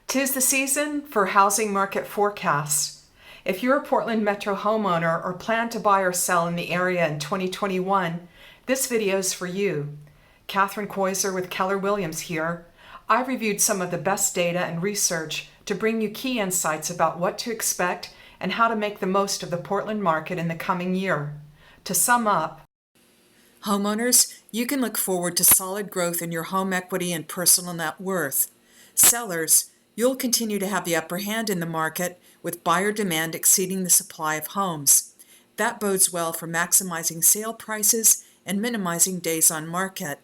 'Tis the season for housing market forecasts. If you're a Portland Metro homeowner or plan to buy or sell in the area in 2021, this video is for you. Catherine Koiser with Keller Williams here. I've reviewed some of the best data and research to bring you key insights about what to expect and how to make the most of the Portland market in the coming year. To sum up, homeowners, you can look forward to solid growth in your home equity and personal net worth. Sellers, you'll continue to have the upper hand in the market with buyer demand exceeding the supply of homes. That bodes well for maximizing sale prices and minimizing days on market.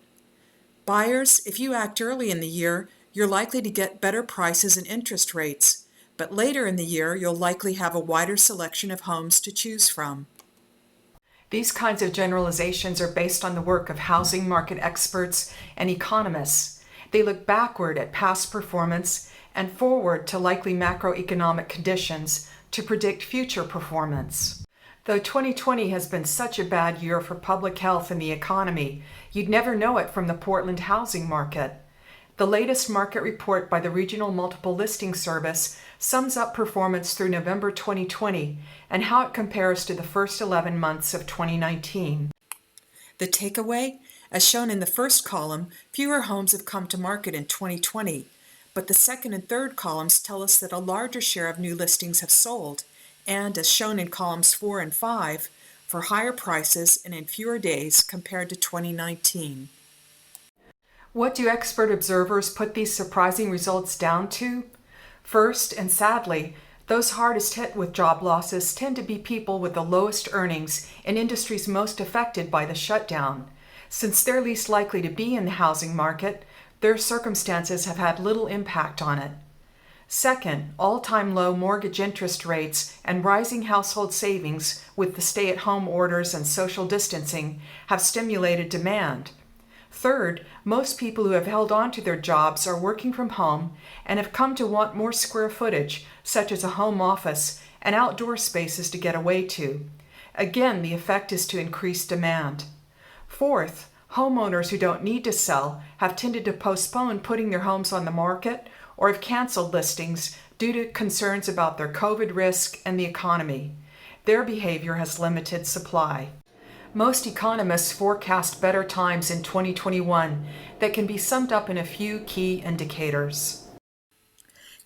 Buyers, if you act early in the year, you're likely to get better prices and interest rates, but later in the year you'll likely have a wider selection of homes to choose from. These kinds of generalizations are based on the work of housing market experts and economists. They look backward at past performance and forward to likely macroeconomic conditions to predict future performance. Though 2020 has been such a bad year for public health and the economy, you'd never know it from the Portland housing market. The latest market report by the Regional Multiple Listing Service sums up performance through November 2020 and how it compares to the first 11 months of 2019. The takeaway? As shown in the first column, fewer homes have come to market in 2020, but the second and third columns tell us that a larger share of new listings have sold, and as shown in columns 4 and 5, for higher prices and in fewer days compared to 2019. What do expert observers put these surprising results down to? First, and sadly, those hardest hit with job losses tend to be people with the lowest earnings in industries most affected by the shutdown. Since they're least likely to be in the housing market, their circumstances have had little impact on it. Second, all-time low mortgage interest rates and rising household savings with the stay-at-home orders and social distancing have stimulated demand. Third, most people who have held on to their jobs are working from home and have come to want more square footage, such as a home office and outdoor spaces to get away to. Again, the effect is to increase demand. Fourth, homeowners who don't need to sell have tended to postpone putting their homes on the market or have canceled listings due to concerns about their COVID risk and the economy. Their behavior has limited supply. Most economists forecast better times in 2021 that can be summed up in a few key indicators.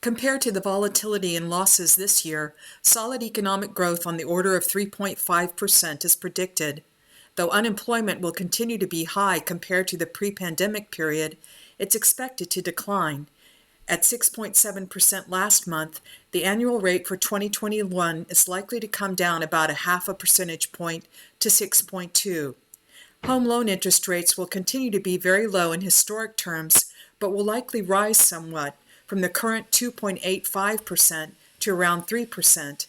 Compared to the volatility and losses this year, solid economic growth on the order of 3.5% is predicted. Though unemployment will continue to be high compared to the pre-pandemic period, it's expected to decline. At 6.7% last month, the annual rate for 2021 is likely to come down about a half a percentage point to 6.2. Home loan interest rates will continue to be very low in historic terms, but will likely rise somewhat from the current 2.85% to around 3%.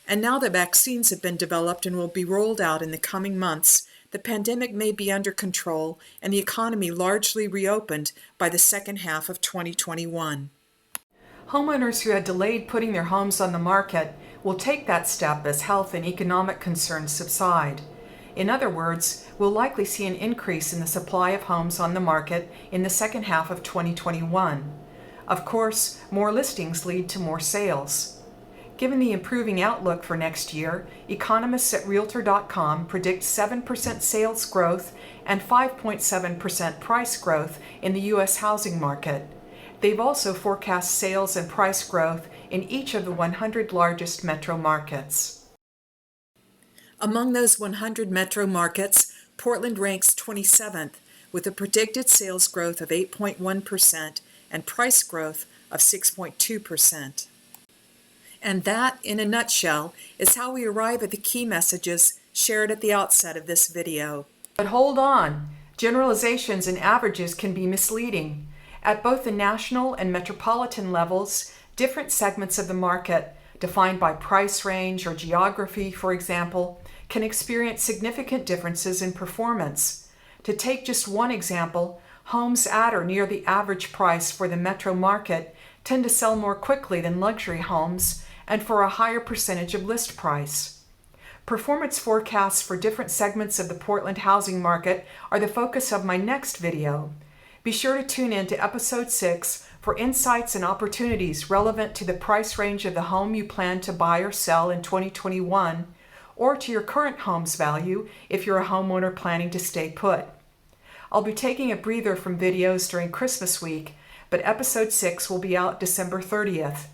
And now that vaccines have been developed and will be rolled out in the coming months, the pandemic may be under control and the economy largely reopened by the second half of 2021. Homeowners who had delayed putting their homes on the market will take that step as health and economic concerns subside. In other words, we'll likely see an increase in the supply of homes on the market in the second half of 2021. Of course, more listings lead to more sales. Given the improving outlook for next year, economists at Realtor.com predict 7% sales growth and 5.7% price growth in the US housing market. They've also forecast sales and price growth in each of the 100 largest metro markets. Among those 100 metro markets, Portland ranks 27th with a predicted sales growth of 8.1% and price growth of 6.2%. And that, in a nutshell, is how we arrive at the key messages shared at the outset of this video. But hold on, generalizations and averages can be misleading. At both the national and metropolitan levels, different segments of the market, defined by price range or geography, for example, can experience significant differences in performance. To take just one example, homes at or near the average price for the metro market tend to sell more quickly than luxury homes and for a higher percentage of list price. Performance forecasts for different segments of the Portland housing market are the focus of my next video. Be sure to tune in to episode 6 for insights and opportunities relevant to the price range of the home you plan to buy or sell in 2021, or to your current home's value if you're a homeowner planning to stay put. I'll be taking a breather from videos during Christmas week, but episode 6 will be out December 30th.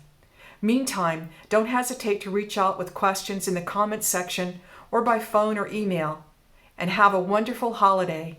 Meantime, don't hesitate to reach out with questions in the comments section or by phone or email. And have a wonderful holiday.